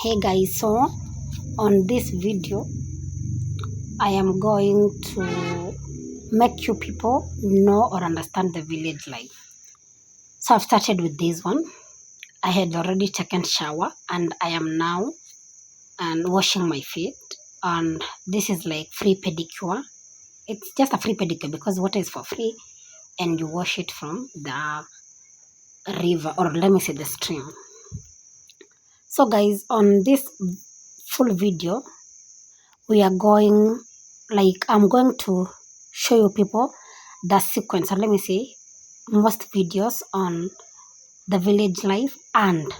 Hey guys, so on this video I am going to make you people know or understand the village life. So I've started with this one. I had already taken shower and I am now and washing my feet, and this is like free pedicure. It's just a free pedicure because water is for free and you wash it from the river, or let me say the stream. So guys, on this full video we are going, like I'm going to show you people the sequence, or let me say most videos on the village life, and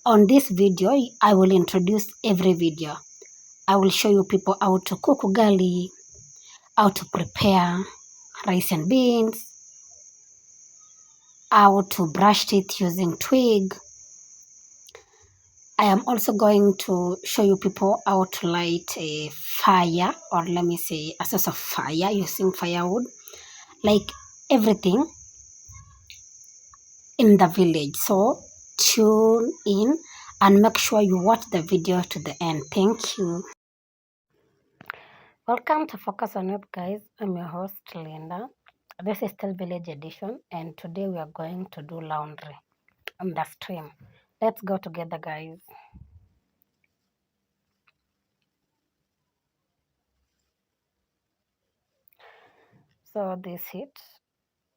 on this video I will introduce every video. I will show you people how to cook ugali, how to prepare rice and beans, how to brush teeth using twig. I am also going to show you people how to light a fire, or let me say a source of fire using firewood, like everything in the village. So tune in and make sure you watch the video to the end. Thank you. Welcome to Focus on Youth, guys. I'm your host Linda. This is still village edition, and today we are going to do laundry on the stream. Let's go together, guys. So this it,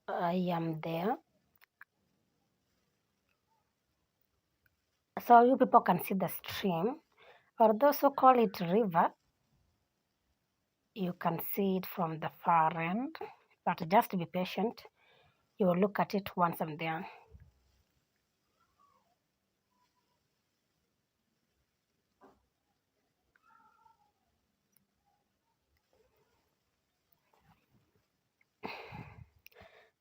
I am there. So you people can see the stream, or those who call it river. You can see it from the far end, but just be patient. You will look at it once I'm there.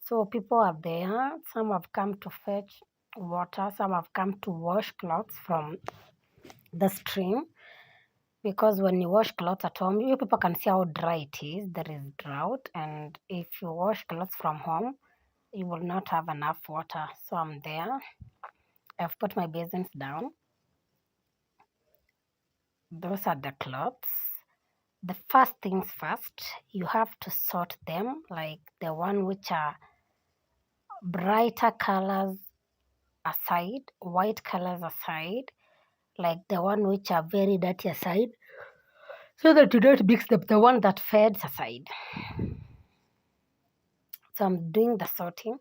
So people are there. Some have come to fetch water. Some have come to wash clothes from the stream. Because when you wash clothes at home, you people can see how dry it is. There is drought. And if you wash clothes from home, you will not have enough water. So I'm there. I've put my basins down. Those are the clothes. The first things first, you have to sort them, like the one which are brighter colors aside, white colors aside, like the one which are very dirty aside, so that you don't mix them, the one that fades aside. So I'm doing the sorting.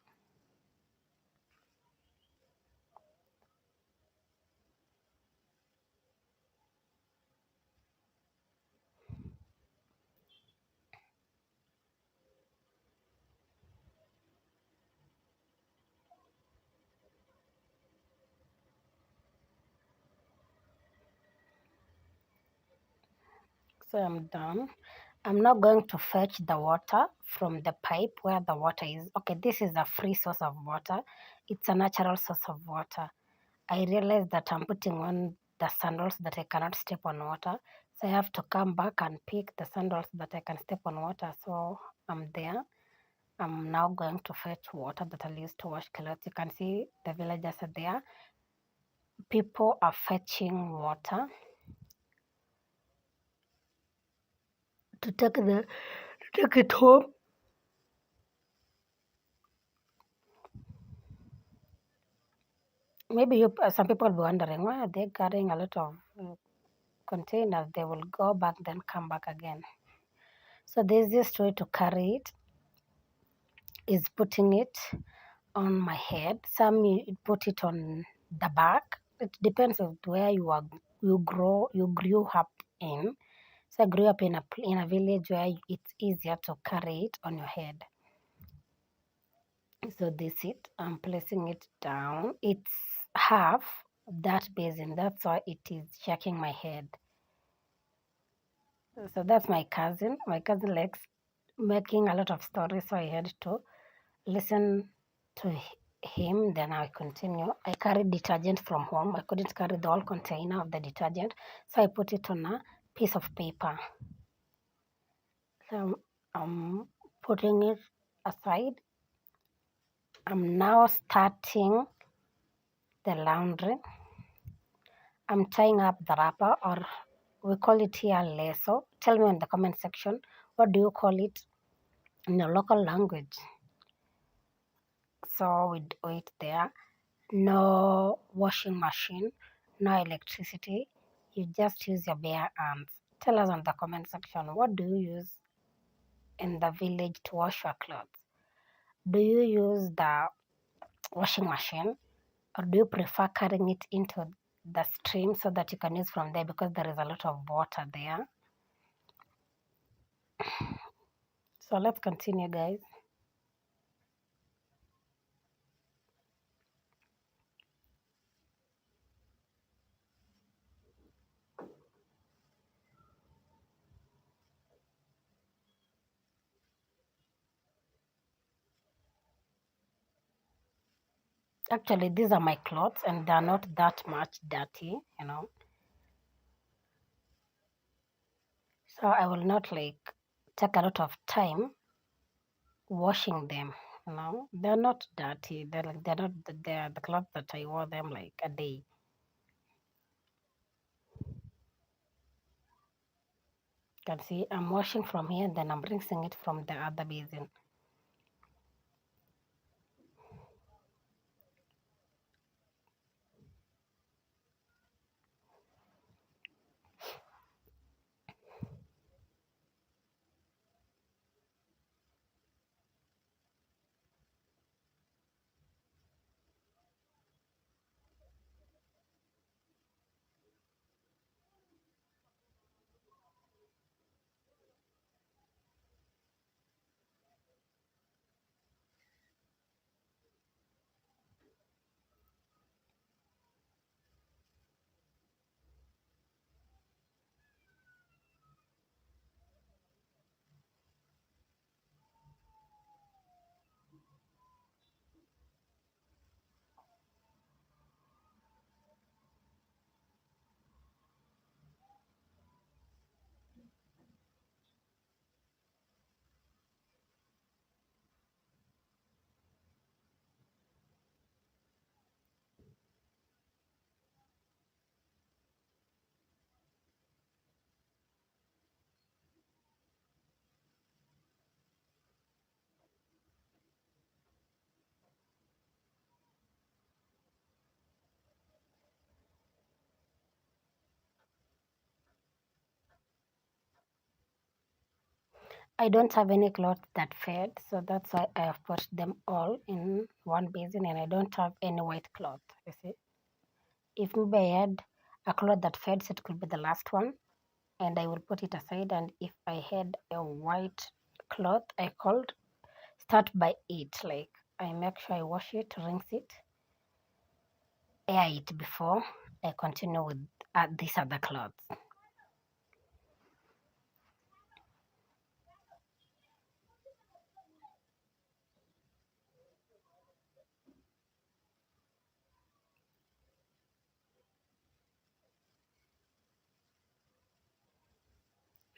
So I'm done. I'm now going to fetch the water from the pipe where the water is. Okay, this is a free source of water. It's a natural source of water. I realized that I'm putting on the sandals that I cannot step on water. So I have to come back and pick the sandals that I can step on water. So I'm there. I'm now going to fetch water that I'll use to wash clothes. You can see the villagers are there. People are fetching water to take it home. Maybe some people will be wondering, why are they carrying a lot of containers? They will go back, then come back again. So the easiest way to carry it is putting it on my head. Some put it on the back. It depends on where you grew up in. So I grew up in a village where it's easier to carry it on your head. So this it, I'm placing it down. It's half that basin. That's why it is shaking my head. So that's my cousin. My cousin likes making a lot of stories, so I had to listen to him. Then I continue. I carried detergent from home. I couldn't carry the whole container of the detergent, so I put it on a piece of paper. So I'm putting it aside. I'm now starting the laundry. I'm tying up the wrapper, or we call it here lasso. Tell me in the comment section, what do you call it in your local language? So we do it there. No washing machine, no electricity. You just use your bare hands. Tell us in the comment section, what do you use in the village to wash your clothes? Do you use the washing machine, or do you prefer carrying it into the stream so that you can use from there because there is a lot of water there? So let's continue, guys. Actually, these are my clothes and they're not that much dirty. So I will not like take a lot of time washing them. They're not dirty. They're the clothes that I wore them like a day. You can see I'm washing from here and then I'm rinsing it from the other basin. I don't have any clothes that fade, so that's why I have put them all in one basin and I don't have any white cloth. You see, if maybe I had a cloth that fades, it could be the last one and I will put it aside. And if I had a white cloth, I could start by it. Like I make sure I wash it, rinse it, air it before I continue with these other clothes.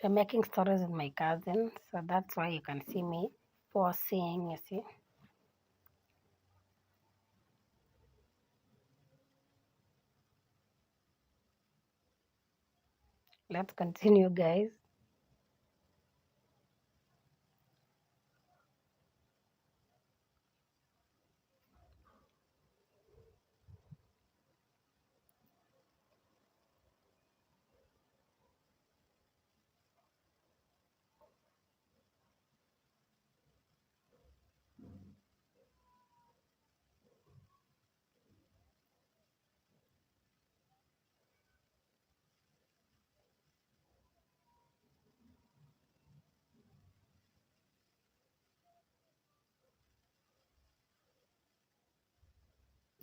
We're making stories with my cousin, so that's why you can see me forcing, you see. Let's continue, guys.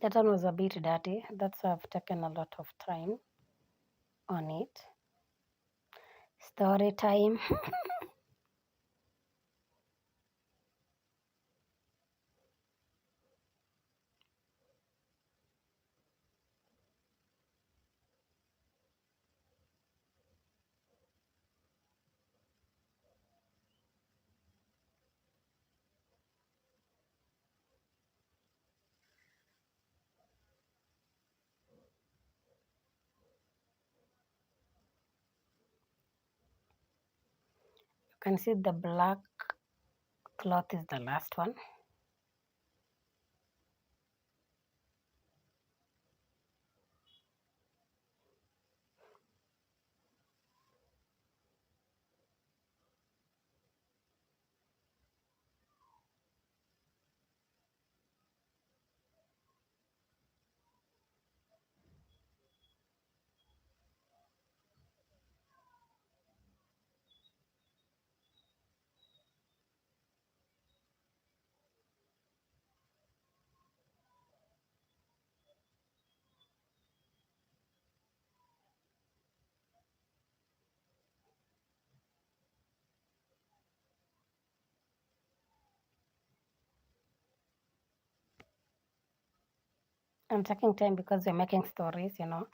That one was a bit dirty. That's why I've taken a lot of time on it. Story time. can see the black cloth is the last one. I'm taking time because we're making stories, you know.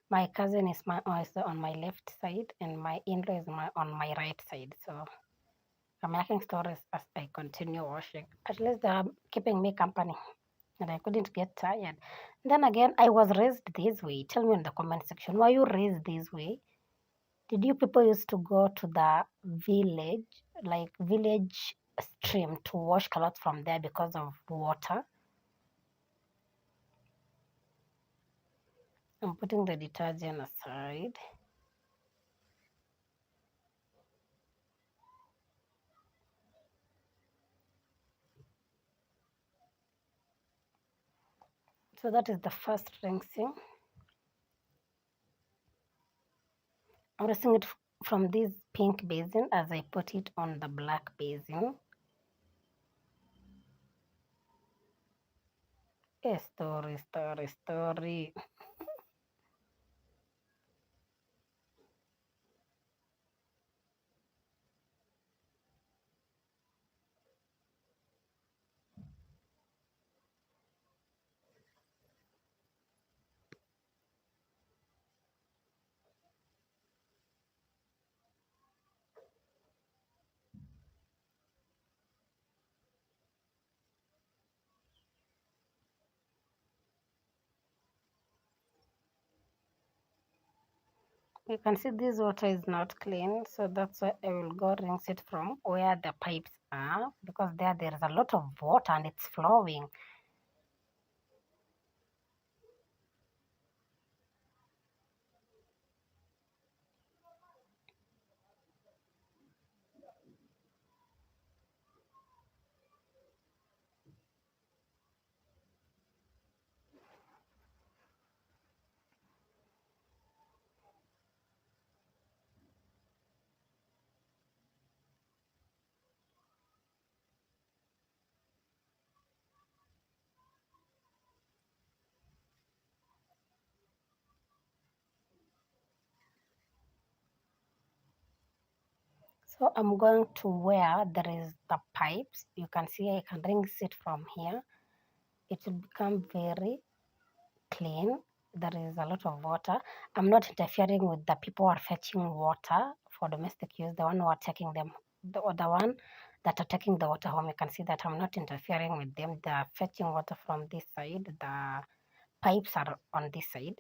My cousin is on my left side and my in-law is on my right side. So I'm making stories as I continue washing. At least they're keeping me company and I couldn't get tired. Then again, I was raised this way. Tell me in the comment section, were you raised this way? Did you people used to go to the village, like village stream to wash clothes from there because of water? I'm putting the detergent aside. So that is the first rinsing. I'm rinsing it from this pink basin as I put it on the black basin. A story, story, story. You can see this water is not clean, so that's why I will go rinse it from where the pipes are because there is a lot of water and it's flowing. So I'm going to where there is the pipes. You can see I can rinse it from here. It will become very clean. There is a lot of water. I'm not interfering with the people who are fetching water for domestic use, the one who are taking them, the one that are taking the water home. You can see that I'm not interfering with them. They are fetching water from this side. The pipes are on this side.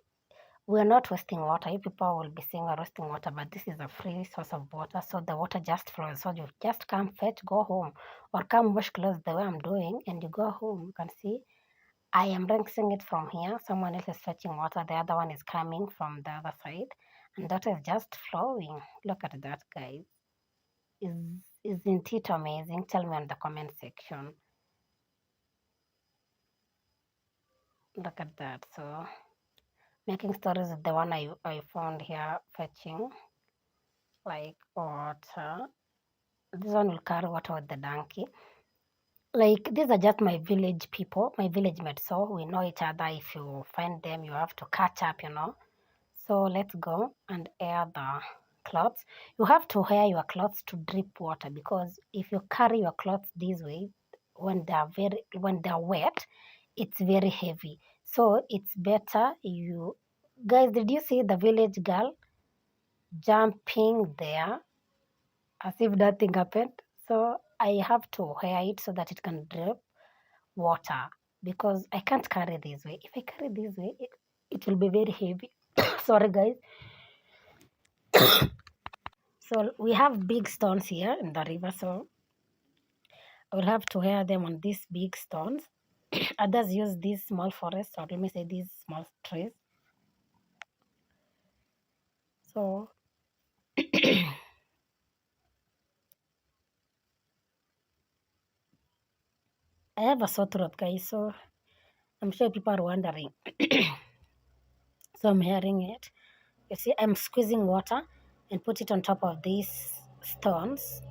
We're not wasting water. You people will be saying we're wasting water, but this is a free source of water, so the water just flows. So you just come fetch, go home, or come wash clothes the way I'm doing, and you go home. You can see I am rinsing it from here. Someone else is fetching water. The other one is coming from the other side, and that is just flowing. Look at that, guys. Isn't it amazing? Tell me in the comment section. Look at that. So making stories is the one I found here fetching like water. This one will carry water with the donkey. Like these are just my village people, my village mates. So we know each other. If you find them, you have to catch up, you know. So let's go and air the clothes. You have to air your clothes to drip water because if you carry your clothes this way, when they're wet, it's very heavy. So it's better you guys. Did you see the village girl jumping there as if nothing happened? So I have to air it so that it can drip water because I can't carry this way. If I carry this way, it will be very heavy. Sorry, guys. So we have big stones here in the river, so I will have to wear them on these big stones. Others use these small forests, or let me say these small trees. So I have a sore throat, guys, so I'm sure people are wondering. So I'm hearing it. You see, I'm squeezing water and put it on top of these stones.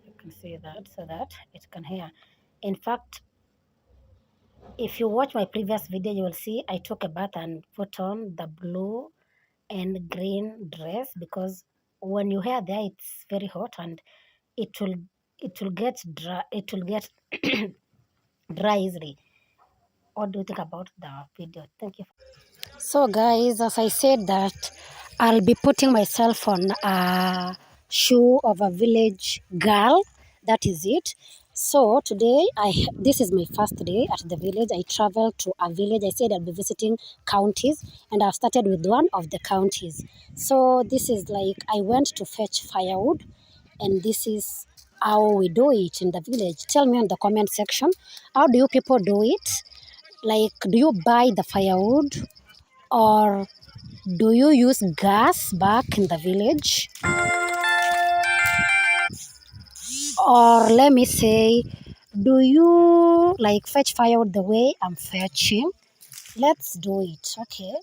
You can see that so that it can hear. In fact, if you watch my previous video, you will see I took a bath and put on the blue and green dress, because when you hear there, it's very hot and it will get dry. It will get dry easily. What do you think about the video? Thank you. So guys, as I said that I'll be putting myself on a shoe of a village girl. That is it. So today, this is my first day at the village. I traveled to a village. I said I'll be visiting counties, and I've started with one of the counties. So this is like I went to fetch firewood, and this is how we do it in the village. Tell me in the comment section, how do you people do it? Like, do you buy the firewood, or do you use gas back in the village? Or let me say, do you like fetch firewood the way I'm fetching? Let's do it, okay?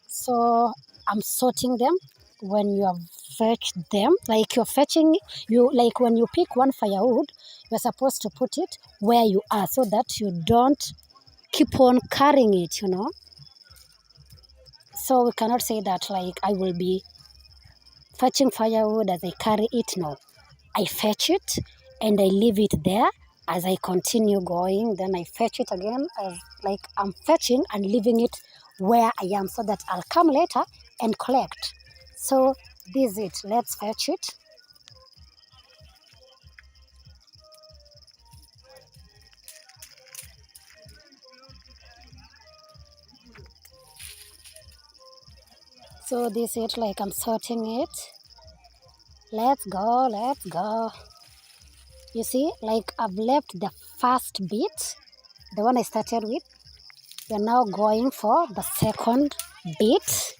So I'm sorting them. When you have fetched them, like you're fetching, you like when you pick one firewood, you're supposed to put it where you are so that you don't keep on carrying it, you know? So we cannot say that like I will be fetching firewood as I carry it. No, I fetch it and I leave it there as I continue going. Then I fetch it again as like I'm fetching and leaving it where I am so that I'll come later and collect. So this is it. Let's fetch it. So this is it, like I'm sorting it. Let's go, let's go. You see, like I've left the first bit, the one I started with. We're now going for the second bit.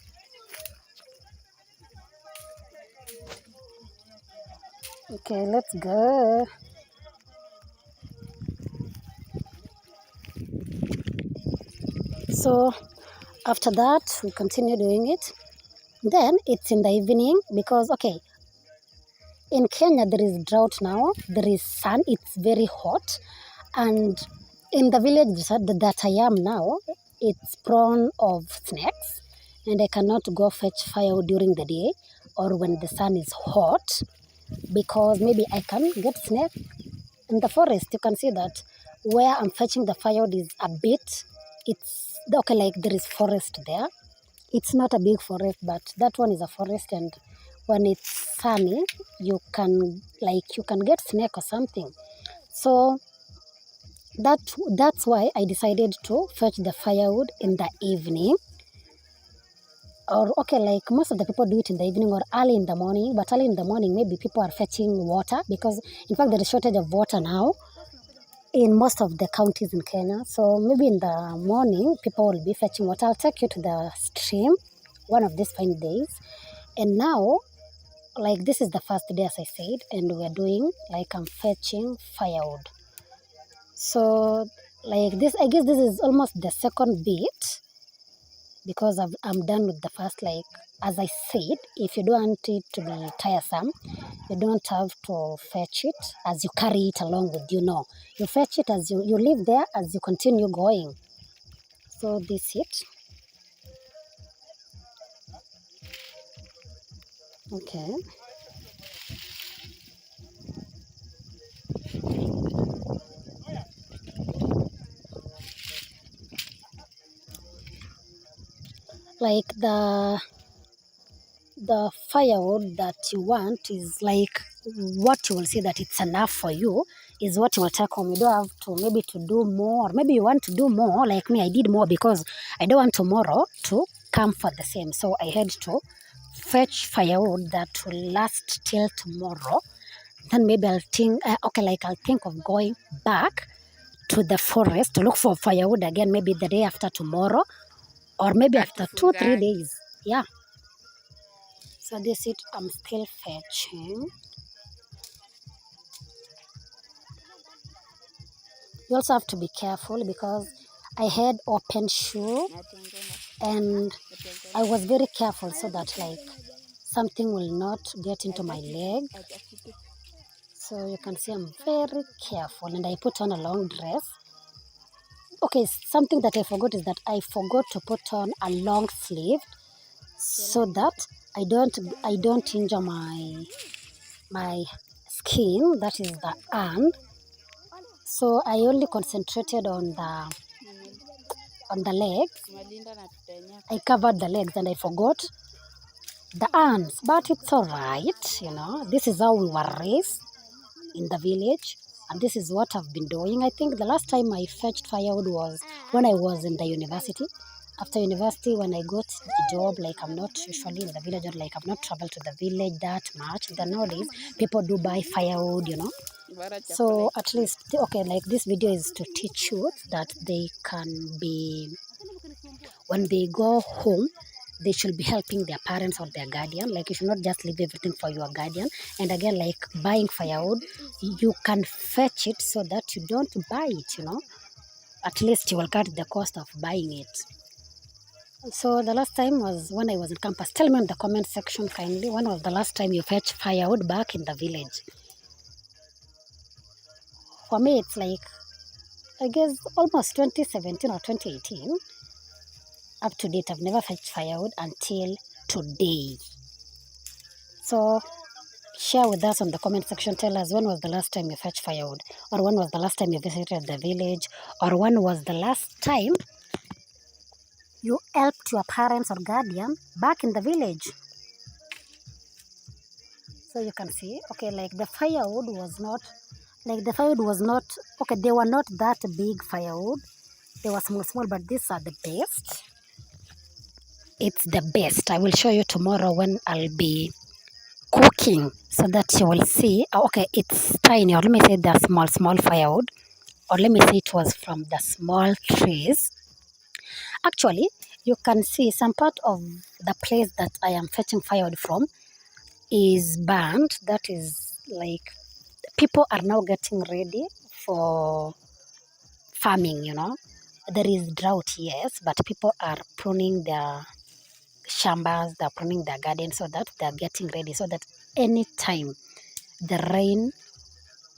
Okay, let's go. So after that, we continue doing it. Then it's in the evening because, okay, in Kenya there is drought now. There is sun. It's very hot. And in the village that I am now, it's prone of snakes. And I cannot go fetch fire during the day or when the sun is hot, because maybe I can get snake in the forest. You can see that where I'm fetching the firewood is a bit, it's okay, like there is forest there. It's not a big forest, but that one is a forest, and when it's sunny, you can get snake or something. So that's why I decided to fetch the firewood in the evening. Or okay, like most of the people do it in the evening or early in the morning, but early in the morning maybe people are fetching water, because in fact there is shortage of water now in most of the counties in Kenya. So maybe in the morning people will be fetching water. I'll take you to the stream one of these fine days. And now, like this is the first day as I said, and we're doing like I'm fetching firewood. So like this, I guess this is almost the second bit, because I'm done with the first. Like as I said, if you don't want it to be tiresome, you don't have to fetch it as you carry it along with you. No, you fetch it as you leave there as you continue going. So this it. Okay. Like the firewood that you want is like what you will see that it's enough for you is what you will take home. You don't have to maybe to do more, or maybe you want to do more like me. I did more because I don't want tomorrow to come for the same. So I had to fetch firewood that will last till tomorrow. Then maybe I'll think, I'll think of going back to the forest to look for firewood again, maybe the day after tomorrow, or maybe after 2-3 days. Yeah. So this is it. I'm still fetching. You also have to be careful because I had open shoe and I was very careful so that like something will not get into my leg. So you can see I'm very careful, and I put on a long dress. Okay, something that I forgot is that I forgot to put on a long sleeve so that I don't injure my skin, that is the hand. So I only concentrated on the legs. I covered the legs and I forgot the arms, but it's all right, This is how we were raised in the village, and this is what I've been doing. I think the last time I fetched firewood was when I was in the university. After university, when I got a job, like I'm not usually in the village, or like I've not traveled to the village that much. Then nowadays, people do buy firewood, So at least, okay, like this video is to teach you that they can be, when they go home, they should be helping their parents or their guardian. Like you should not just leave everything for your guardian. And again, like buying firewood, you can fetch it so that you don't buy it, At least you will cut the cost of buying it. So the last time was when I was in campus. Tell me in the comment section kindly, when was the last time you fetched firewood back in the village? For me, it's like, I guess almost 2017 or 2018. Up to date, I've never fetched firewood until today. So share with us on the comment section. Tell us, when was the last time you fetched firewood, or when was the last time you visited the village, or when was the last time you helped your parents or guardian back in the village. So you can see, okay, like the firewood was not, okay, they were not that big firewood. They were small, but these are the best. It's the best. I will show you tomorrow when I'll be cooking so that you will see. Okay, it's tiny, or let me say the small firewood, or let me say it was from the small trees. Actually, you can see some part of the place that I am fetching firewood from is burnt. That is like people are now getting ready for farming, There is drought, yes, but people are pruning their shambas, they're pruning their garden so that they're getting ready, so that anytime the rain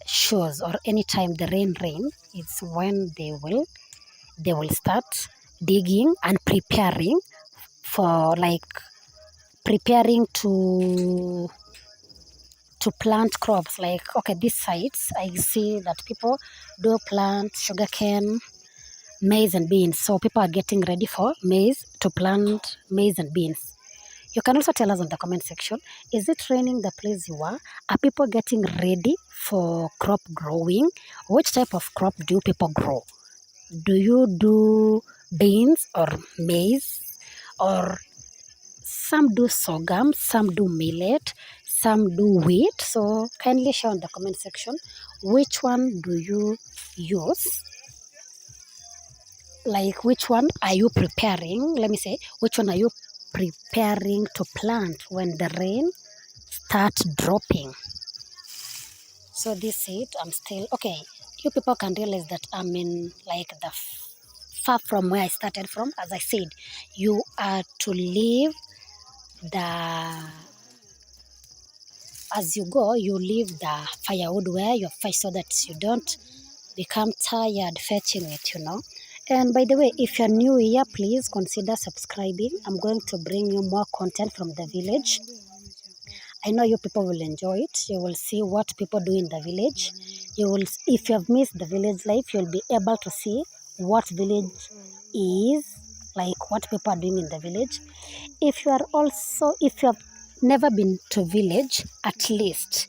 shows, or anytime the rain is when they will start digging and preparing for, like, preparing to plant crops. Like, okay, these sites I see that people do plant sugarcane, maize and beans. So people are getting ready for to plant maize and beans. You can also tell us in the comment section, is it raining the place you are? Are people getting ready for crop growing? Which type of crop do people grow? Do you do beans or maize? Or some do sorghum, some do millet, some do wheat. So kindly share in the comment section, which one do you use? Like, which one are you preparing? Let me say, which one are you preparing to plant when the rain starts dropping? So this is it. I'm still, okay, you people can realize that I'm in like the far from where I started from. As I said, you are to leave as you go, you leave the firewood where you're fetched so that you don't become tired fetching it, And by the way, if you're new here, please consider subscribing. I'm going to bring you more content from the village. I know you people will enjoy it. You will see what people do in the village. If you have missed the village life, you'll be able to see what village is, like what people are doing in the village. If you have never been to village, at least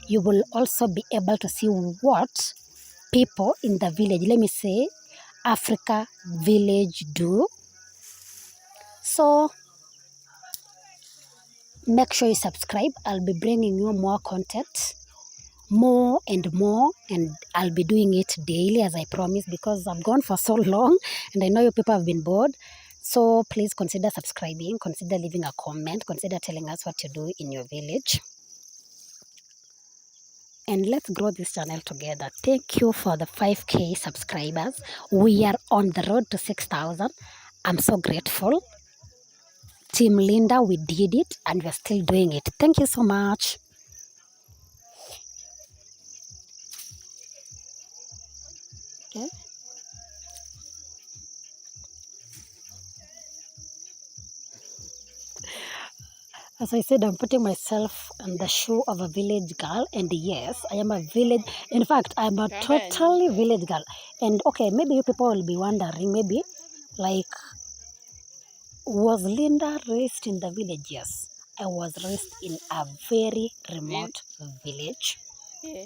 you will also be able to see what people in the village, let me say Africa village, do. So make sure you subscribe. I'll be bringing you more content, more and more, and I'll be doing it daily as I promised, because I've gone for so long and I know you people have been bored. So please consider subscribing, consider leaving a comment, consider telling us what you do in your village, and let's grow this channel together. Thank you for the 5K subscribers. We are on the road to 6,000. I'm so grateful. Team Linda, we did it and we're still doing it. Thank you so much. Okay. As I said, I'm putting myself in the shoe of a village girl, and yes, I am a village. In fact, I'm a totally village girl. And okay, maybe you people will be wondering, maybe, like, was Linda raised in the village? Yes, I was raised in a very remote village. Yeah.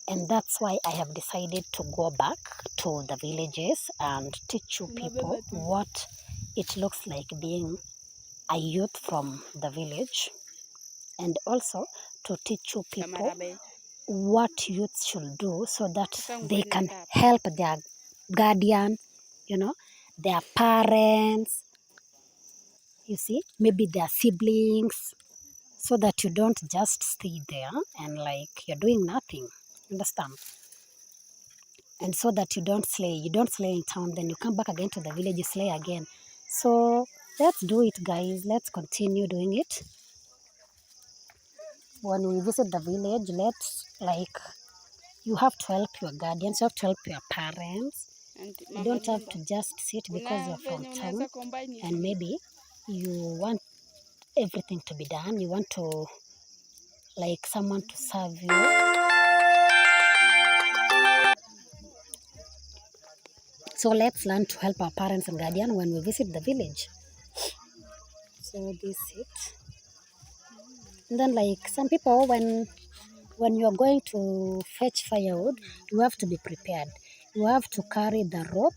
And that's why I have decided to go back to the villages and teach you people what it looks like being a youth from the village, and also to teach you people what youths should do so that they can help their guardian, their parents, you see, maybe their siblings, so that you don't just stay there and like you're doing nothing. Understand? And so that you don't slay in town, then you come back again to the village, you slay again. So let's do it, guys. Let's continue doing it. When we visit the village, you have to help your guardians, you have to help your parents. You don't have to just sit because you're from town and maybe you want everything to be done. You want to like someone to serve you. So let's learn to help our parents and guardian when we visit the village. So this is it. And then like some people, when you're going to fetch firewood, you have to be prepared. You have to carry the rope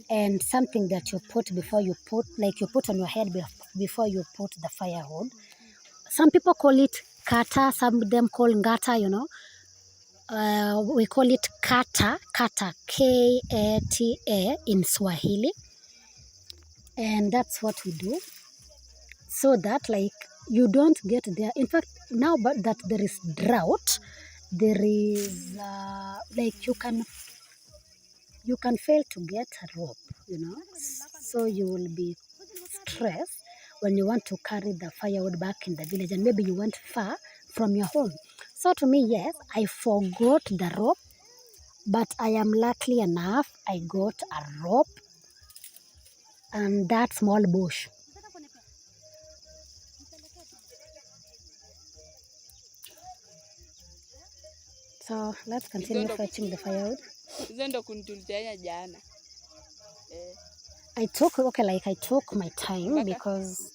and something that you put before you put, like you put on your head before you put the firewood. Some people call it kata, some of them call ngata, we call it kata, K-A-T-A in Swahili. And that's what we do, so that like you don't get there. In fact, now but that there is drought, there is like you can fail to get a rope, so you will be stressed when you want to carry the firewood back in the village, and maybe you went far from your home. So to me, yes, I forgot the rope, but I am lucky enough I got a rope and that small bush. So let's continue fetching the firewood. I took my time because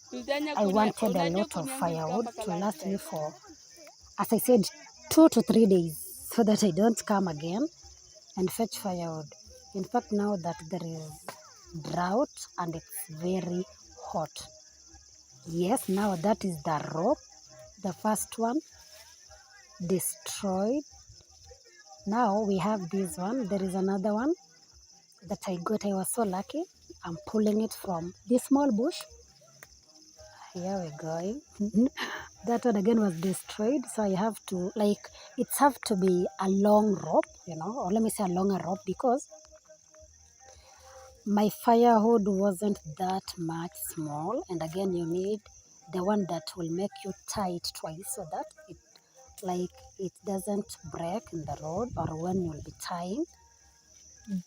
I wanted a lot of firewood to last me for, as I said, 2 to 3 days, so that I don't come again and fetch firewood. In fact, now that there is drought and it's very hot. Yes, now that is the rope, the first one destroyed. Now we have this one. There is another one that I got. I was so lucky. I'm pulling it from this small bush. Here we're going. That one again was destroyed, so I have to it's have to be a long rope, or let me say a longer rope, because my firewood wasn't that much small. And again, you need the one that will make you tie it twice so that it doesn't break in the road or when you'll be tying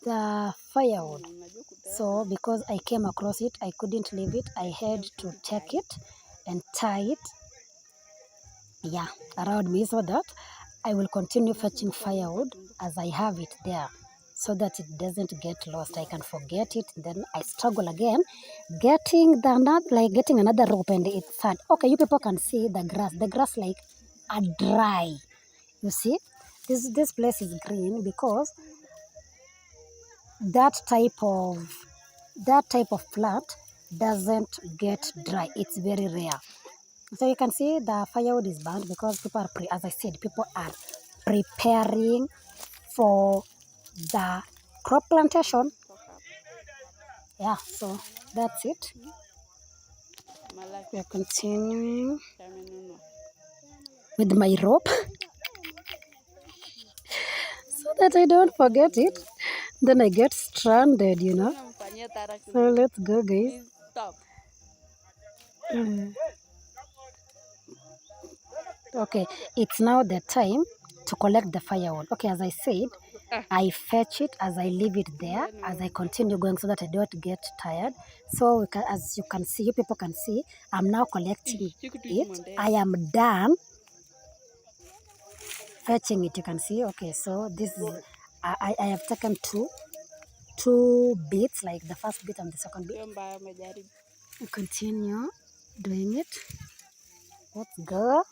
the firewood. So because I came across it, I couldn't leave it. I had to take it and tie it around me, so that I will continue fetching firewood as I have it there, so that it doesn't get lost. I can forget it, then I struggle again getting another rope, and it's hard. Okay, you people can see the grass like are dry. You see, this place is green because that type of plant doesn't get dry. It's very rare. So you can see the firewood is burned because people are, as I said, people are preparing for the crop plantation. Yeah, so that's it. We are continuing with my rope so that I don't forget it. Then I get stranded, you know. So let's go, guys. Okay, it's now the time to collect the firewood. Okay, as I said, I fetch it as I leave it there, as I continue going so that I don't get tired. So we can, as you can see, you people can see, I'm now collecting it. I am done fetching it. You can see. Okay, so this is, I have taken two bits, like the first bit and the second bit. We continue doing it. Let's go.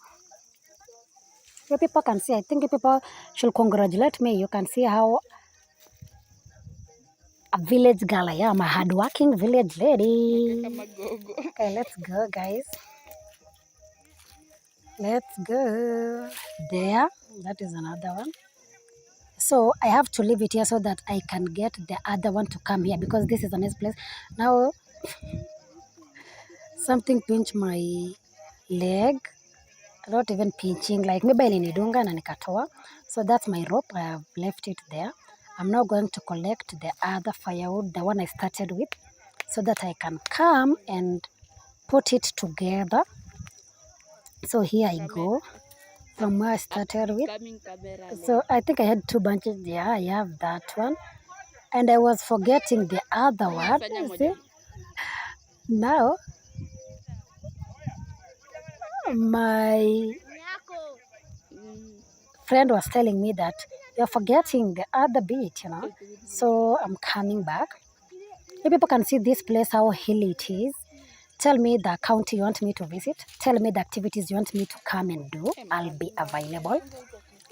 You people can see, I think you people should congratulate me. You can see how a village girl I am, a hardworking village lady. Okay, let's go, guys. Let's go. There, that is another one. So I have to leave it here so that I can get the other one to come here because this is a nice place. Now, something pinched my leg. Not even pinching, like maybe ilinidunga na nikatoa. So that's my rope. I have left it there. I'm now going to collect the other firewood, the one I started with, so that I can come and put it together. So here I go from where I started with. So I think I had two bunches there. I have that one. And I was forgetting the other one. See? Now, my friend was telling me that you're forgetting the other bit, you know. So I'm coming back. You people can see this place, how hilly it is. Tell me the county you want me to visit. Tell me the activities you want me to come and do. I'll be available.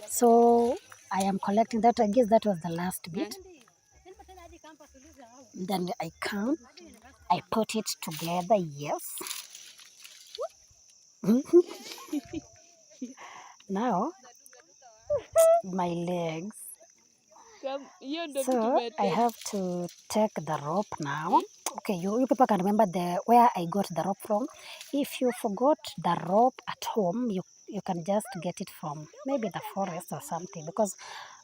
So I am collecting that. I guess that was the last bit. Then I come. I put it together. Yes. Now, my legs. So I have to take the rope now. Okay, you people can remember where I got the rope from. If you forgot the rope at home, you can just get it from maybe the forest or something, because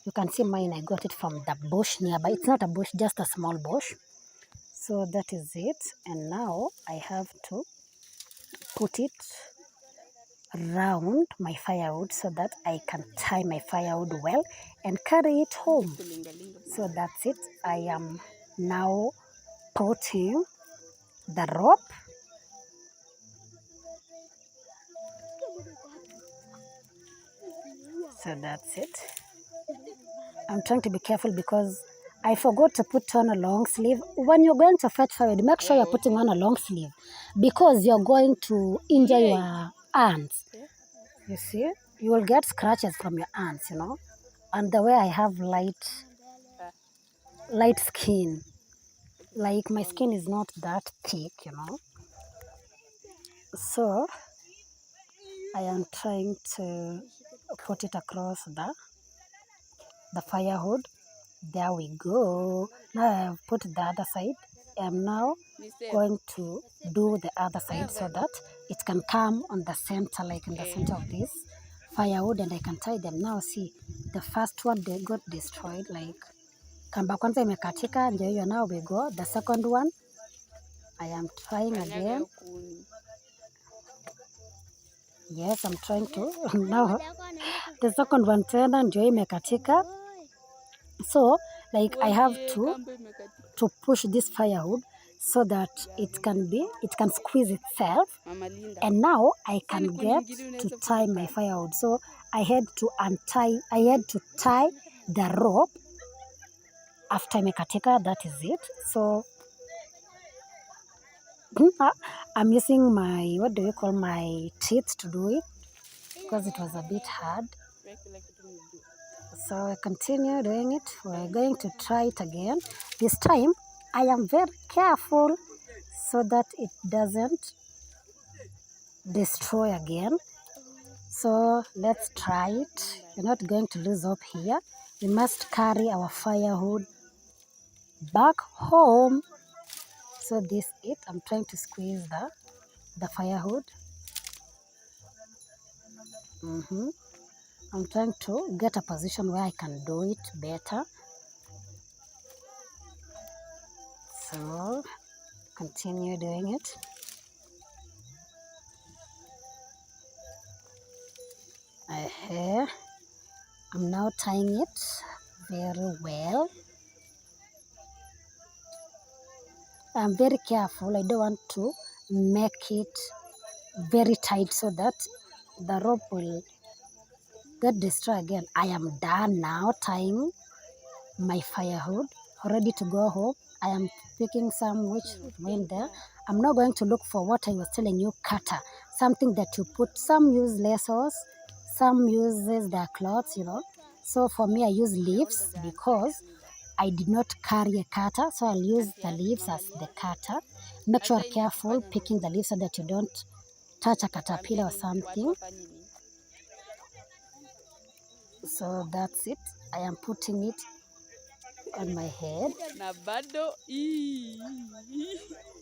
you can see mine, I got it from the bush nearby. It's not a bush, just a small bush. So that is it. And now I have to put it around my firewood so that I can tie my firewood well and carry it home. So that's it. I am now putting the rope. So that's it. I'm trying to be careful because I forgot to put on a long sleeve. When you're going to fetch firewood, make sure you're putting on a long sleeve because you're going to injure your hands. You see, you will get scratches from your hands, you know. And the way I have light skin, like my skin is not that thick, you know. So I am trying to put it across the firewood. There we go. Now I have put the other side. I'm now going to do the other side so that it can come on the center, like in the center of this firewood, and I can tie them. Now see, the first one they got destroyed, like kamba kwanza imekatika, ndio hiyo. Now we go the second one. I am trying again. Yes, I'm trying to. Now the second one tena ndio imekatika. So like I have to push this firewood so that it can squeeze itself, and now I can get to tie my firewood. So I had to tie the rope after imekatika. That is it. So I'm using my, what do you call, my teeth to do it because it was a bit hard. So I continue doing it. We're going to try it again. This time I am very careful so that it doesn't destroy again. So let's try it. We're not going to lose hope here. We must carry our firewood back home. So this is it. I'm trying to squeeze the firewood. I'm trying to get a position where I can do it better. So continue doing it. I'm now tying it very well. I'm very careful. I don't want to make it very tight so that the rope will get destroyed again. I am done now tying my firewood, ready to go home. I am picking some which went there. I'm now going to look for what I was telling you, cutter, something that you put. Some use lassos, some uses their cloths, So for me, I use leaves because I did not carry a cutter, so I'll use the leaves as the cutter. Make sure you're careful picking the leaves so that you don't touch a caterpillar or something. So that's it. I am putting it on my head.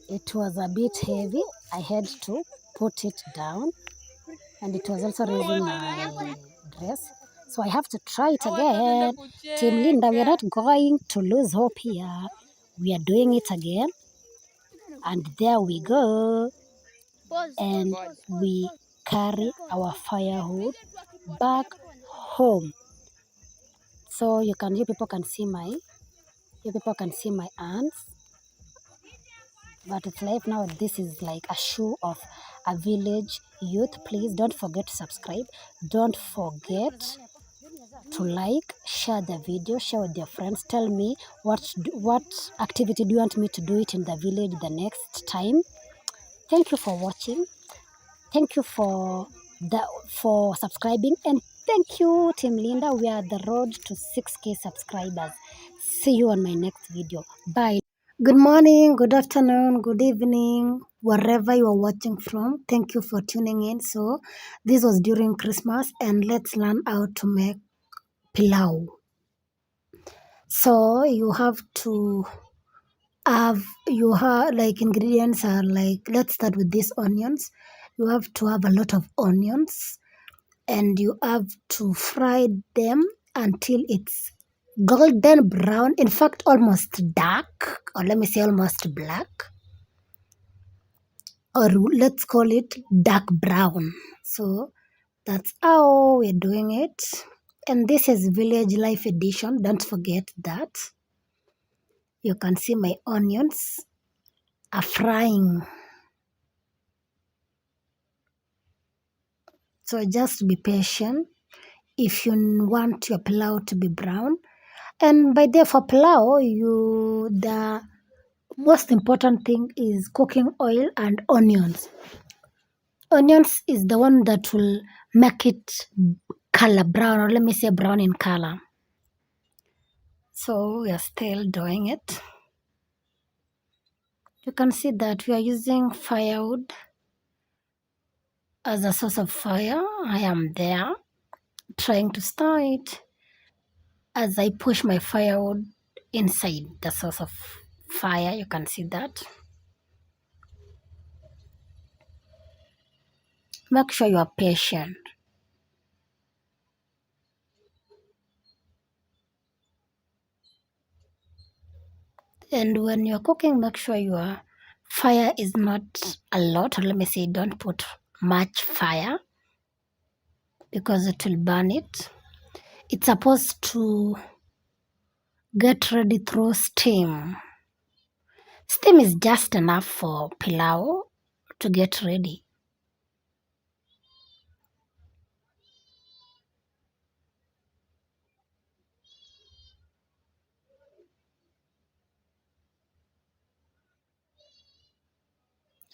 It was a bit heavy. I had to put it down, and it was also raising my dress. So I have to try it again. Team Linda, we are not going to lose hope here. We are doing it again. And there we go. And we carry our firewood back home. So you people can see my hands. But it's like now this is like a show of a village youth. Please don't forget to subscribe. Don't forget to like, share the video, share with your friends. Tell me what activity do you want me to do it in the village the next time. Thank you for watching. Thank you for subscribing, and thank you, Team Linda. We are the road to 6K subscribers. See you on my next video. Bye. Good morning, good afternoon, good evening, wherever you are watching from. Thank you for tuning in. So this was during Christmas, and let's learn how to make pilau. So you have like ingredients are like, let's start with these onions. You have to have a lot of onions, and you have to fry them until it's golden brown, in fact almost dark, or let me say almost black, or let's call it dark brown. So that's how we're doing it. And this is Village Life Edition. Don't forget that. You can see my onions are frying. So just be patient if you want your pilau to be brown. And by the for pilau, the most important thing is cooking oil and onions. Onions is the one that will make it color brown, or let me say brown in color. So we are still doing it. You can see that we are using firewood as a source of fire. I am there trying to start as I push my firewood inside the source of fire. You can see that. Make sure you are patient. And when you're cooking, make sure your fire is not a lot, or let me say don't put much fire because it will burn it. It's supposed to get ready through steam. Steam is just enough for pilau to get ready.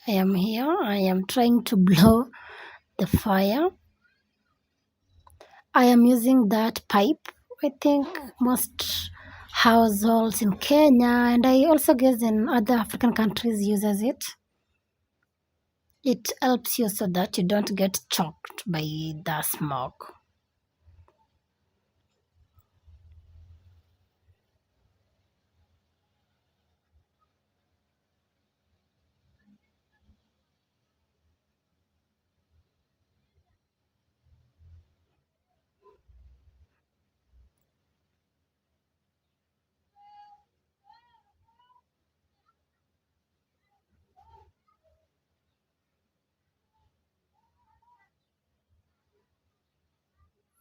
I am here. I am trying to blow the fire. I am using that pipe. I think most households in Kenya, and I also guess in other African countries uses it. It helps you so that you don't get choked by the smoke.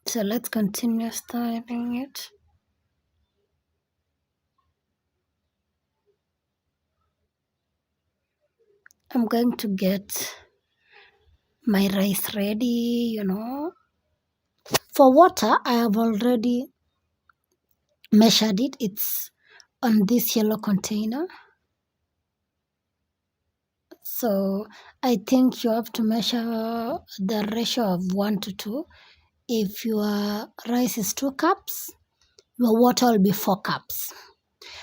So let's continue stirring it. I'm going to get my rice ready. For water, I have already measured it. It's on this yellow container. So I think you have to measure the ratio of 1 to 2. If your rice is 2 cups, your water will be 4 cups.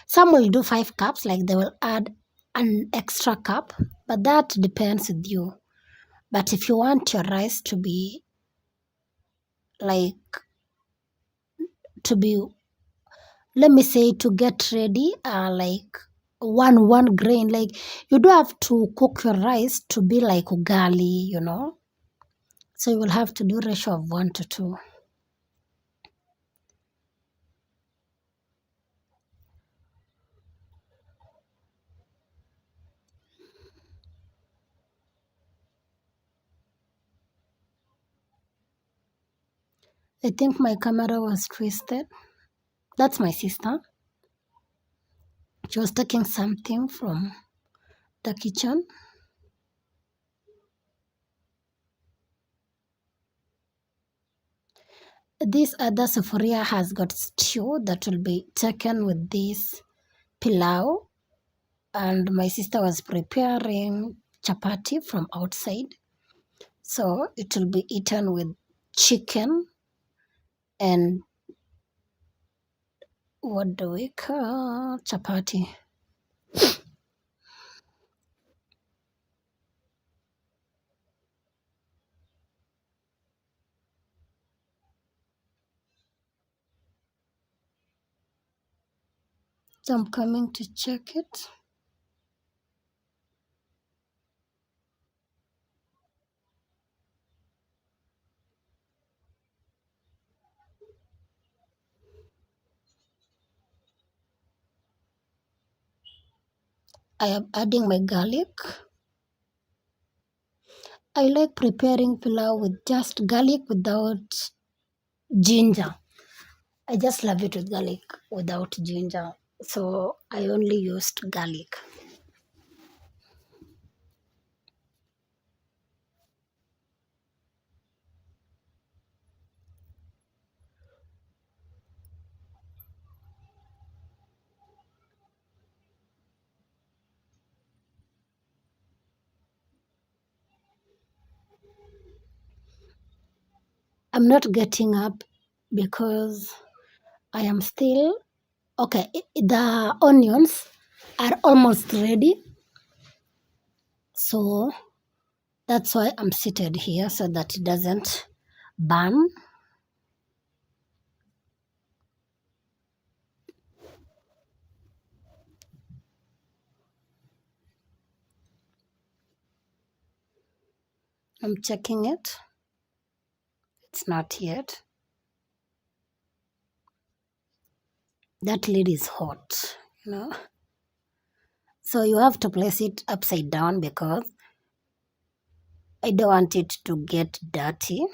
Some will do 5 cups, like they will add an extra cup, but that depends with you. But if you want your rice to be like to be let me say to get ready like one grain, like you do have to cook your rice to be like ugali. So you will have to do ratio of 1 to 2. I think my camera was twisted. That's my sister. She was taking something from the kitchen. This other sufuria has got stew that will be taken with this pilau, and my sister was preparing chapati from outside. So it will be eaten with chicken and what do we call chapati. So I'm coming to check it. I am adding my garlic. I like preparing pilau with just garlic without ginger. I just love it with garlic without ginger. So I only used garlic. I'm not getting up because I am still okay. The onions are almost ready. So that's why I'm seated here so that it doesn't burn. I'm checking it. It's not yet. That lid is hot. So you have to place it upside down because I don't want it to get dirty.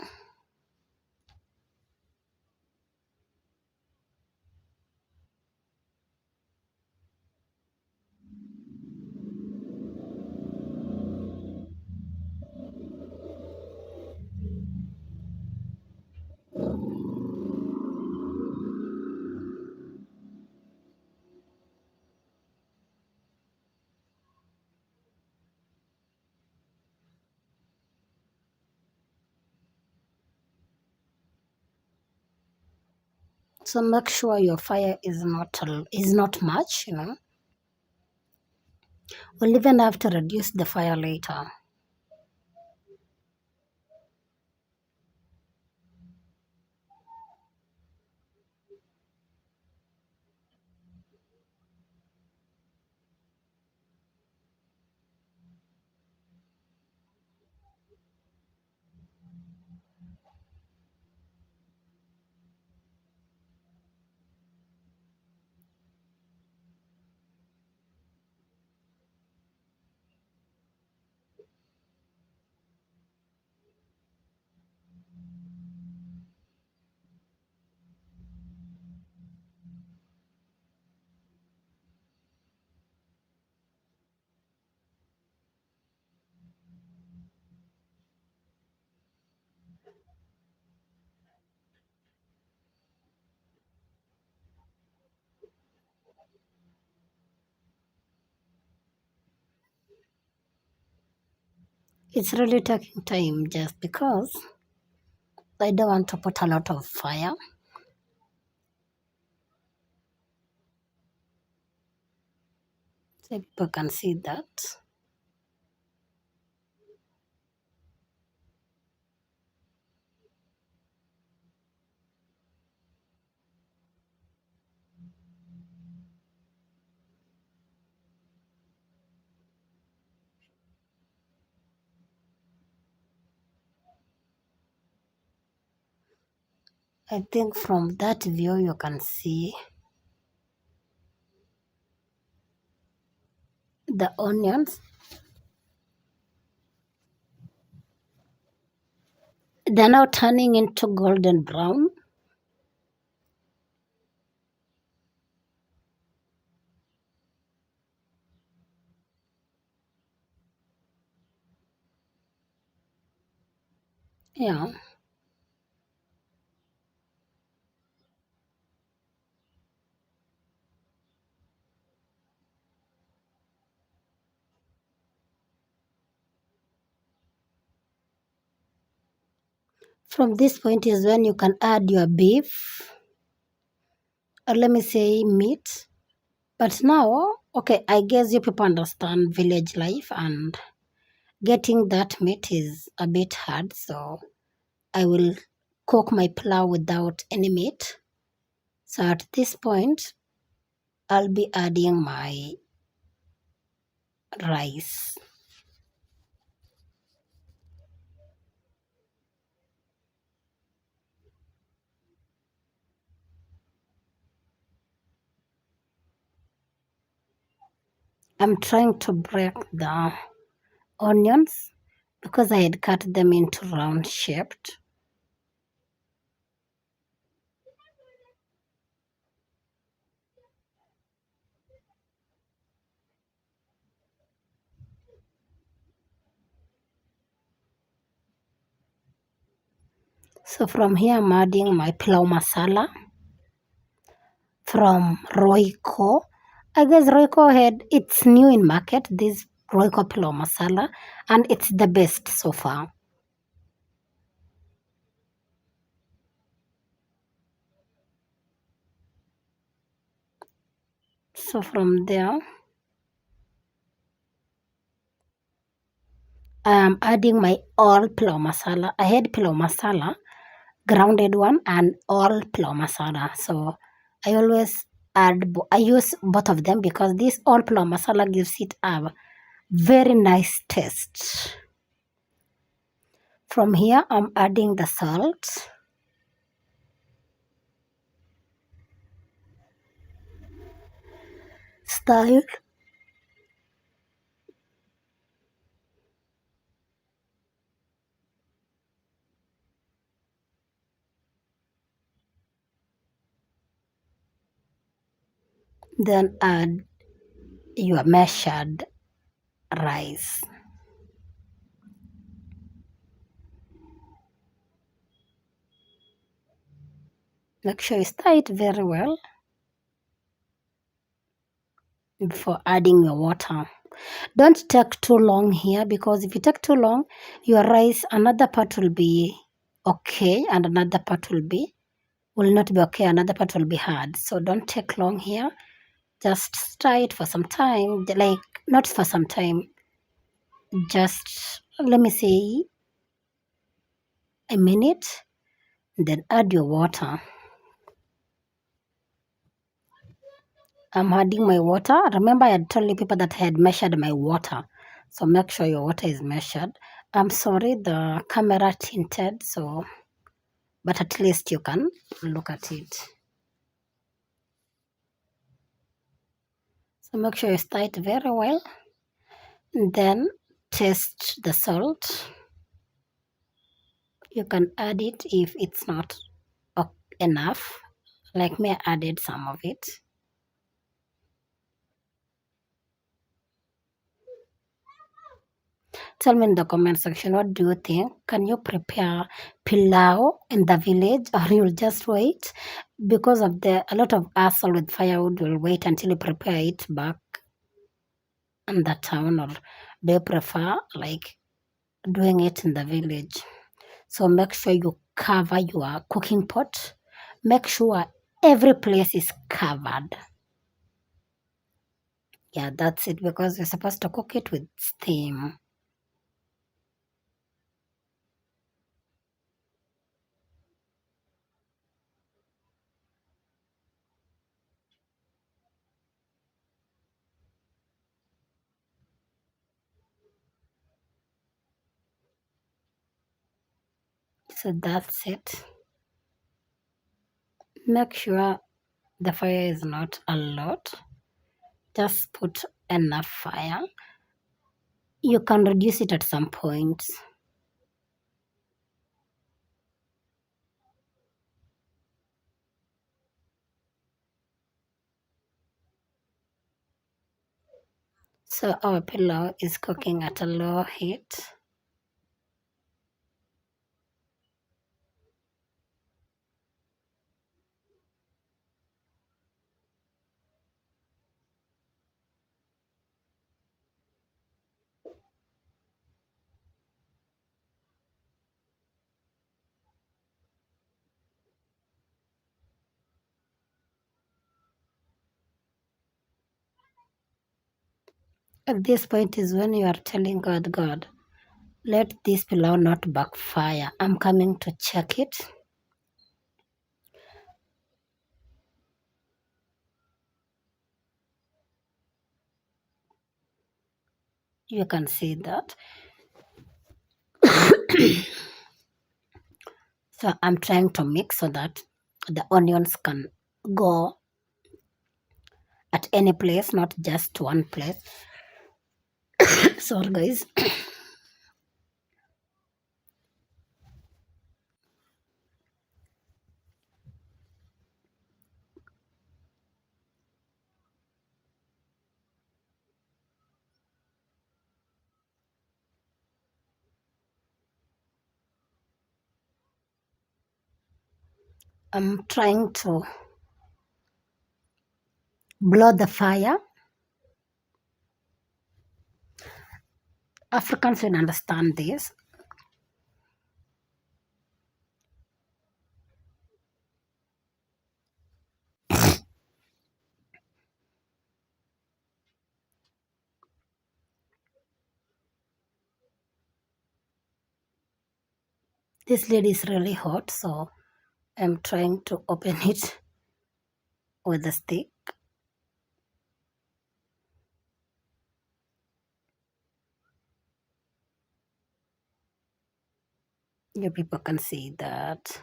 So make sure your fire is not much. We'll even have to reduce the fire later. It's really taking time just because I don't want to put a lot of fire. So people can see that. I think from that view you can see the onions. They're now turning into golden brown. Yeah. From this point is when you can add your beef, or let me say meat. But now, okay, I guess you people understand village life and getting that meat is a bit hard. So I will cook my pilau without any meat. So at this point, I'll be adding my rice. I'm trying to break the onions because I had cut them into round shaped. So from here, I'm adding my pilau masala from Royco. I guess Royco it's new in market, this Royco pilau masala, and it's the best so far. So from there, I'm adding my all pilau masala. I had pilau masala, grounded one, and all pilau masala. So I always I use both of them because this all pilau masala gives it a very nice taste. From here, I'm adding the salt. Stir it. Then add your measured rice. Make sure you stir it very well before adding your water. Don't take too long here because if you take too long, your rice, another part will be okay and another part will not be okay, another part will be hard. So don't take long here. Just stir it for some time, like not for some time, just let me say a minute, then add your water. I'm adding my water. Remember, I had told you people that I had measured my water. So make sure your water is measured. I'm sorry, the camera tinted, so, but at least you can look at it. So make sure you stir it very well. Then taste the salt. You can add it if it's not enough. Like me, I added some of it. Tell me in the comment section, what do you think? Can you prepare pilau in the village, or you'll just wait? Because of a lot of hassle with firewood, will wait until you prepare it back in the town, or do you prefer like doing it in the village? So make sure you cover your cooking pot. Make sure every place is covered. Yeah, that's it, because you're supposed to cook it with steam. So that's it. Make sure the fire is not a lot. Just put enough fire. You can reduce it at some points. So our pillow is cooking at a low heat. At this point is when you are telling God, God, let this pillow not backfire. I'm coming to check it. You can see that. So I'm trying to mix so that the onions can go at any place, not just one place. Sorry, guys. I'm trying to blow the fire. Africans will understand this. This lid is really hot, so I'm trying to open it with a stick. You people can see that.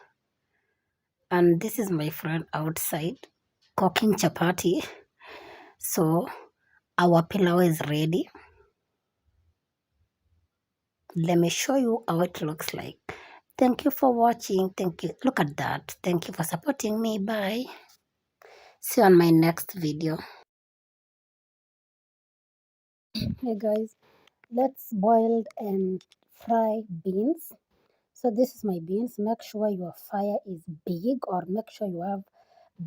And this is my friend outside cooking chapati. So our pilau is ready. Let me show you how it looks like. Thank you for watching. Thank you. Look at that. Thank you for supporting me. Bye. See you on my next video. Hey guys, let's boil and fry beans. So this is my beans. Make sure your fire is big, or make sure you have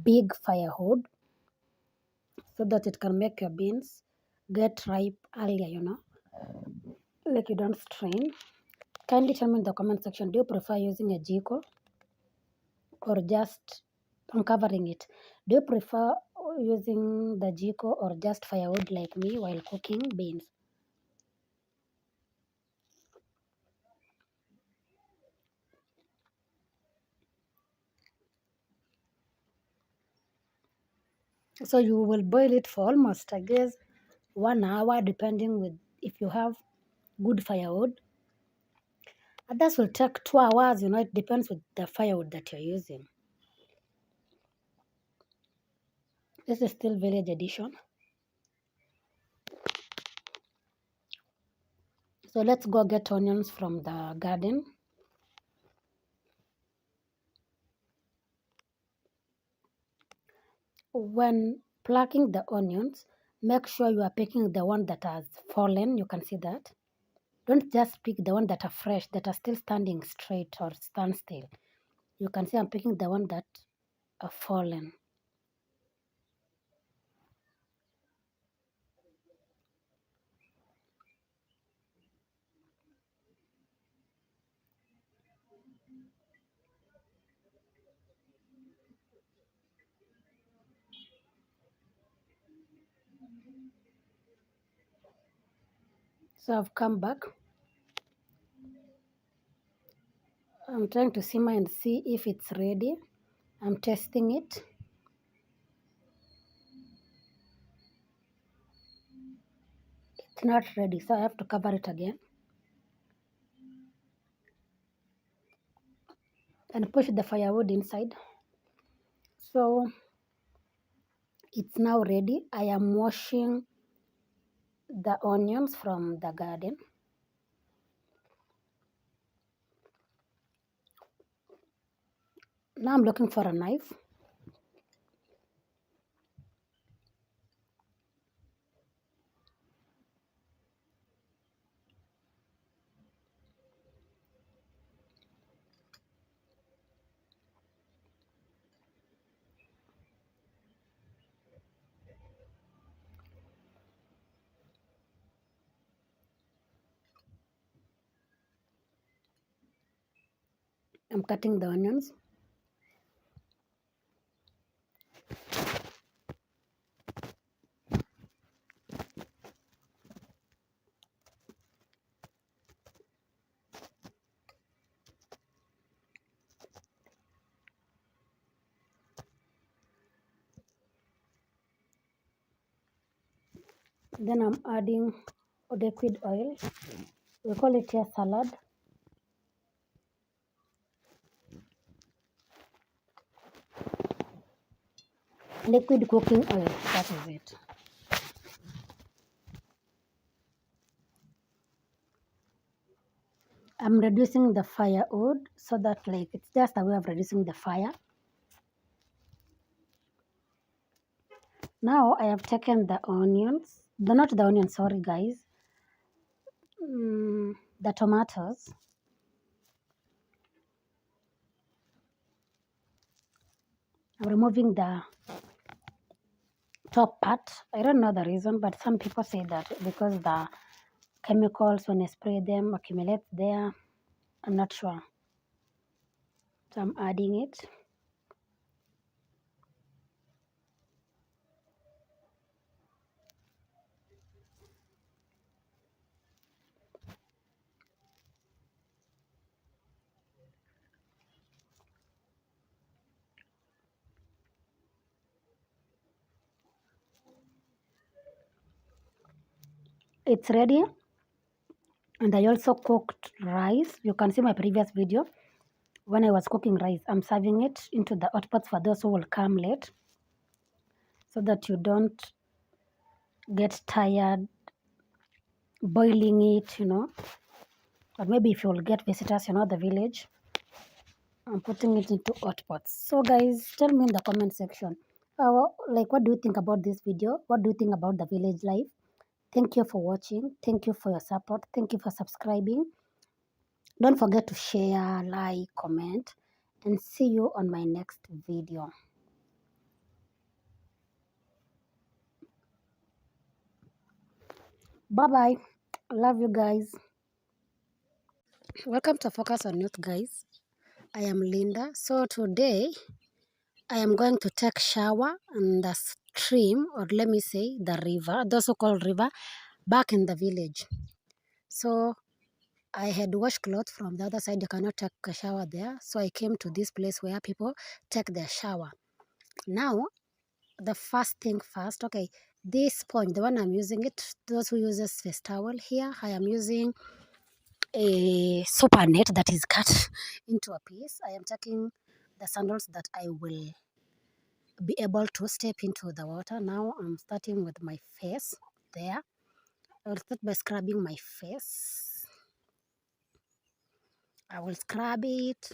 big firewood so that it can make your beans get ripe earlier, like you don't strain. Kindly tell me in the comment section, do you prefer using a jiko or just uncovering it? Do you prefer using the jiko or just firewood like me while cooking beans? So you will boil it for almost, I guess, 1 hour, depending with if you have good firewood. Others will take 2 hours, it depends with the firewood that you're using. This is still village edition. So let's go get onions from the garden. When plucking the onions, make sure you are picking the one that has fallen. You can see that. Don't just pick the one that are fresh, that are still standing straight or stand still. You can see I'm picking the one that are fallen. So I've come back. I'm trying to simmer and see if it's ready. I'm testing it. It's not ready, so I have to cover it again and push the firewood inside. So it's now ready. I am washing the onions from the garden. Now I'm looking for a knife. I'm cutting the onions. Then I'm adding liquid oil. We call it here salad. Liquid cooking oil, that is it. I'm reducing the firewood so that it's just a way of reducing the fire. Now I have taken the onions, not the onions, sorry guys, the tomatoes. I'm removing the top part. I don't know the reason, but some people say that because the chemicals, when I spray them, accumulate there. I'm not sure. So I'm adding it. It's ready. And I also cooked rice. You can see my previous video when I was cooking rice. I'm serving it into the hot pots for those who will come late, so that you don't get tired boiling it, or maybe if you'll get visitors, the village. I'm putting it into hot pots. So guys, tell me in the comment section, what do you think about this video? What do you think about the village life? Thank you for watching. Thank you for your support. Thank you for subscribing. Don't forget to share, like, comment, and see you on my next video. Bye bye. Love you guys. Welcome to Focus on Youth, guys. I am Linda. So today I am going to take shower in the stream, or let me say the river, those who call river, back in the village. So I had washed clothes from the other side. You cannot take a shower there. So I came to this place where people take their shower. Now, the first thing first, okay, this sponge, the one I'm using it, those who uses face towel here, I am using a super net that is cut into a piece. I am taking the sandals that I will be able to step into the water. Now I'm starting with my face there. I'll start by scrubbing my face. I will scrub it.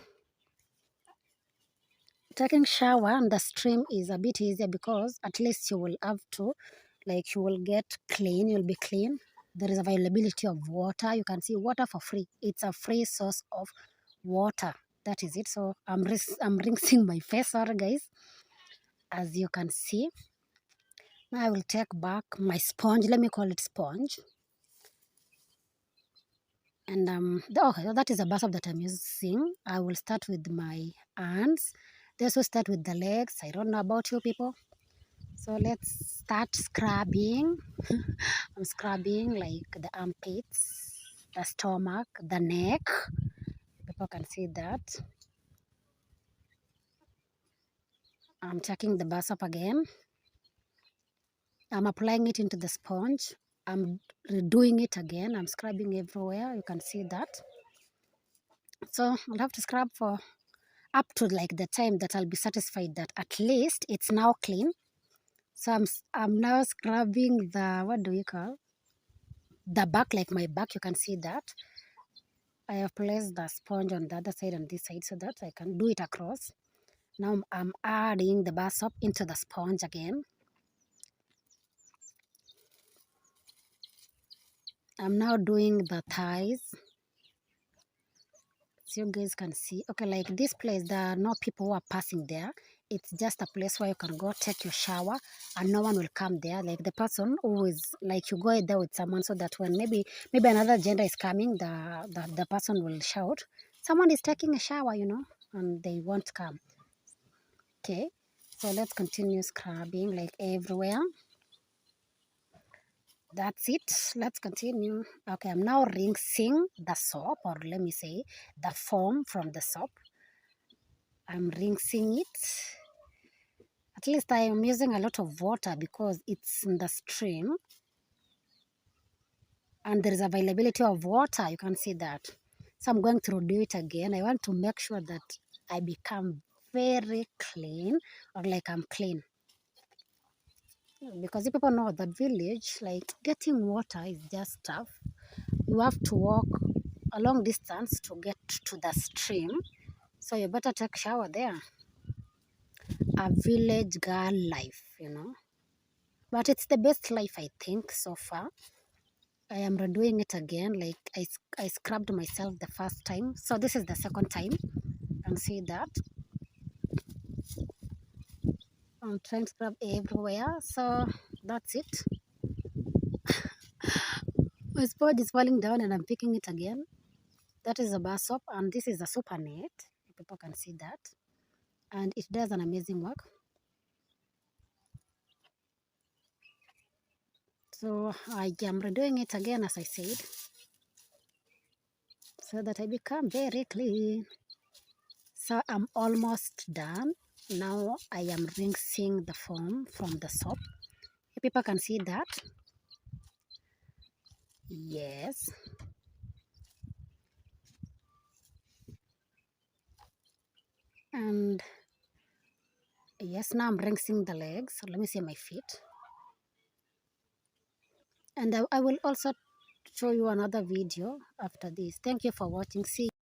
Taking shower in the stream is a bit easier because at least you will have to, like, you will get clean, you'll be clean. There is availability of water. You can see water for free. It's a free source of water. That is it. So I'm rinsing my face, sorry guys, as you can see. Now I will take back my sponge. Let me call it sponge. And okay, so that is a bath that I'm using. I will start with my hands. They also start with the legs. I don't know about you people. So let's start scrubbing. I'm scrubbing like the armpits, the stomach, the neck. People can see that. I'm taking the bus up again. I'm applying it into the sponge. I'm redoing it again. I'm scrubbing everywhere. You can see that. So I'll have to scrub for up to like the time that I'll be satisfied that at least it's now clean. So I'm now scrubbing the, what do you call, the back, like my back. You can see that. I have placed the sponge on the other side and this side so that I can do it across. Now I'm adding the bar soap into the sponge again. I'm now doing the thighs. So you guys can see. Okay, like this place, there are no people who are passing there. It's just a place where you can go take your shower and no one will come there. Like the person who is, like, you go there with someone so that when maybe another gender is coming, the person will shout, someone is taking a shower, you know, and they won't come. Okay, so let's continue scrubbing like everywhere. That's it. Let's continue. Okay, I'm now rinsing the soap, or let me say the foam from the soap. I'm rinsing it. At least I am using a lot of water because it's in the stream and there is availability of water. You can see that. So I'm going to do it again. I want to make sure that I become very clean, or like I'm clean. Because if people know that village, like getting water is just tough. You have to walk a long distance to get to the stream. So you better take shower there. A village girl life, you know. But it's the best life, I think, so far. I am redoing it again. Like I scrubbed myself the first time. So this is the second time. You can see that. I'm trying to scrub everywhere. So that's it. My sponge is falling down and I'm picking it again. That is a bar soap and this is a super net. People can see that. And it does an amazing work. So I am redoing it again, as I said, so that I become very clean. So I'm almost done. Now I am rinsing the foam from the soap. People can see that. Yes. And yes, now I'm rinsing the legs. So let me see my feet. And I will also show you another video after this. Thank you for watching. See you.